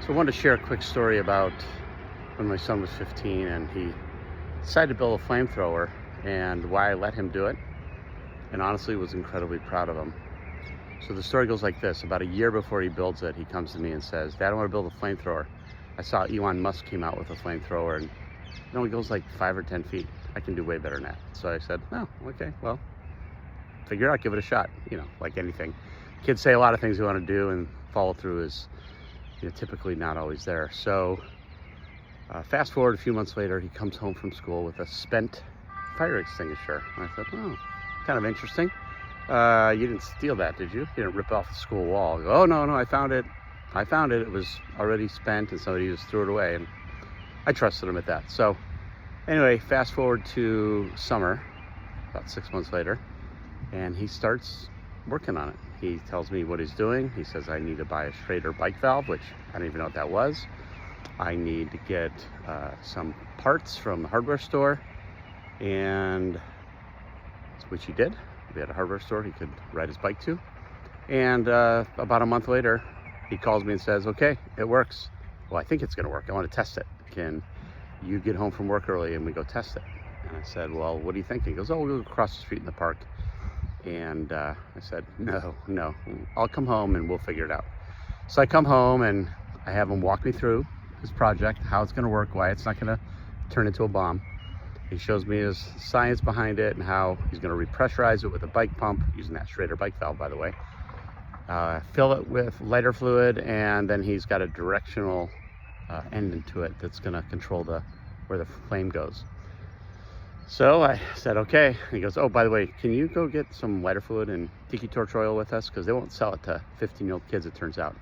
So I wanted to share a quick story about when my son was 15 and he decided to build a flamethrower and why I let him do it, and honestly was incredibly proud of him. So the story goes like this. About a year before he builds it, he comes to me and says, "Dad, I want to build a flamethrower. I saw Elon Musk came out with a flamethrower and it only goes like 5 or 10 feet. I can do way better than that." So I said, "Oh, okay, well, figure it out, give it a shot." Like anything. Kids say a lot of things they want to do and follow through is typically not always there. So fast forward a few months later, he comes home from school with a spent fire extinguisher. And I thought, oh, kind of interesting. You didn't steal that, did you? You didn't rip off the school wall. I go, "Oh, no, I found it. It was already spent and somebody just threw it away." And I trusted him at that. So anyway, fast forward to summer, about 6 months later, and he starts working on it. He tells me what he's doing. He says, "I need to buy a Schrader bike valve," which I don't even know what that was. "I need to get some parts from the hardware store," and which he did. We had a hardware store he could ride his bike to. And about a month later, he calls me and says, "Okay, it works." "Well, I think it's gonna work. I want to test it. Can you get home from work early and we go test it?" And I said, "Well, what do you think?" He goes, "Oh, we'll go across the street in the park." And I said, no, I'll come home and we'll figure it out. So I come home and I have him walk me through his project, how it's going to work, why it's not going to turn into a bomb. He shows me his science behind it and how he's going to repressurize it with a bike pump, using that Schrader bike valve, by the way. Fill it with lighter fluid, and then he's got a directional end into it that's going to control where the flame goes. So I said, okay. He goes, "Oh, by the way, can you go get some lighter fluid and tiki torch oil with us? Because they won't sell it to 15-year-old kids, it turns out."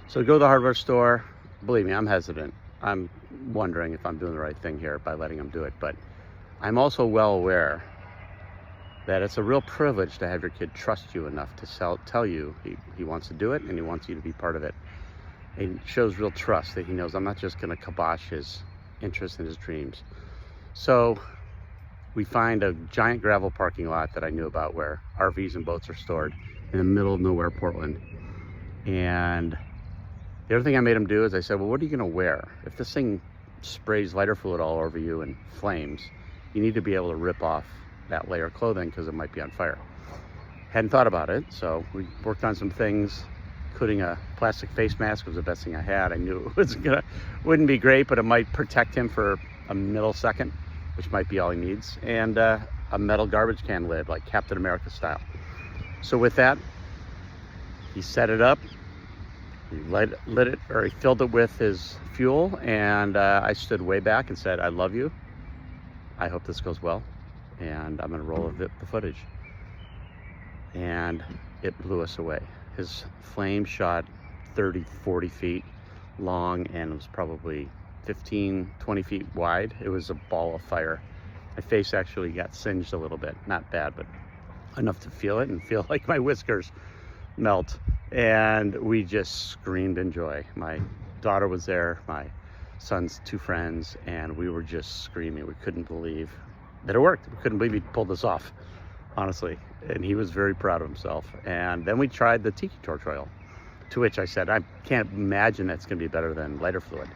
So I go to the hardware store. Believe me, I'm hesitant. I'm wondering if I'm doing the right thing here by letting him do it. But I'm also well aware that it's a real privilege to have your kid trust you enough to tell you he wants to do it and he wants you to be part of it. It shows real trust that he knows I'm not just going to kibosh his interests and his dreams. So we find a giant gravel parking lot that I knew about where RVs and boats are stored in the middle of nowhere, Portland. And the other thing I made him do is I said, "Well, what are you going to wear? If this thing sprays lighter fluid all over you and flames, you need to be able to rip off that layer of clothing because it might be on fire." Hadn't thought about it, so we worked on some things, including a plastic face mask was the best thing I had. I knew it wouldn't be great, but it might protect him for a millisecond, which might be all he needs, and a metal garbage can lid, like Captain America style. So with that, he set it up, he lit it, or he filled it with his fuel, and I stood way back and said, "I love you. I hope this goes well, and I'm gonna roll the footage." And it blew us away. His flame shot 30, 40 feet long, and it was probably 15, 20 feet wide. It was a ball of fire. My face actually got singed a little bit. Not bad, but enough to feel it and feel like my whiskers melt. And we just screamed in joy. My daughter was there, my son's 2 friends, and we were just screaming. We couldn't believe that it worked. We couldn't believe he pulled this off, honestly. And he was very proud of himself. And then we tried the tiki torch oil, to which I said, "I can't imagine that's gonna be better than lighter fluid."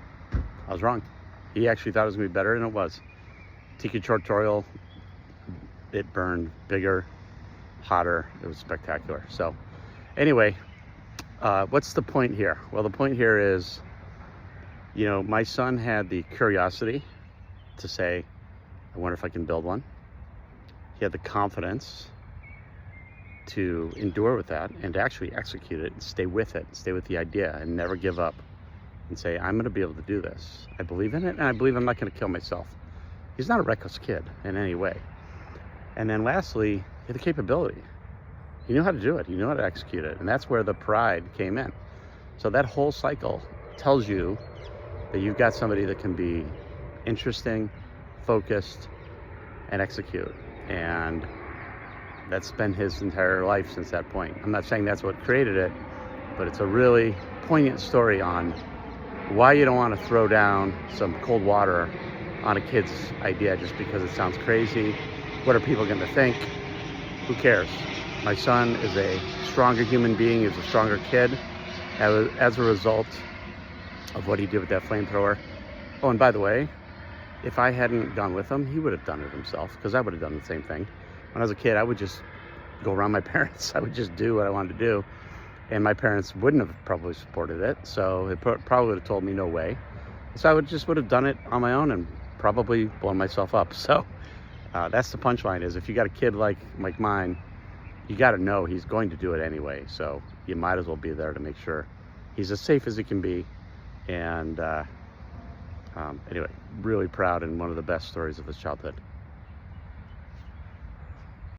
I was wrong. He actually thought it was gonna be better, and it was. Tiki torch oil, it burned bigger, hotter. It was spectacular. So anyway, what's the point here? Well, the point here is, my son had the curiosity to say, "I wonder if I can build one." He had the confidence to endure with that and to actually execute it and stay with it, stay with the idea and never give up and say, "I'm going to be able to do this. I believe in it, and I believe I'm not going to kill myself." He's not a reckless kid in any way. And then lastly, he had the capability. He knew how to do it. He knew how to execute it. And that's where the pride came in. So that whole cycle tells you that you've got somebody that can be interesting, focused, and execute. And that's been his entire life since that point. I'm not saying that's what created it, but it's a really poignant story on why you don't want to throw down some cold water on a kid's idea just because it sounds crazy. What are people going to think? Who cares? My son is a stronger human being. He's a stronger kid. As a result, of what he did with that flamethrower. Oh, and by the way, if I hadn't gone with him, he would have done it himself, because I would have done the same thing. When I was a kid, I would just go around my parents. I would just do what I wanted to do, and my parents wouldn't have probably supported it, so they probably would have told me no way. So I would have done it on my own and probably blown myself up. So that's the punchline, is if you got a kid like mine, you got to know he's going to do it anyway. So you might as well be there to make sure he's as safe as he can be. And anyway, really proud, and one of the best stories of his childhood.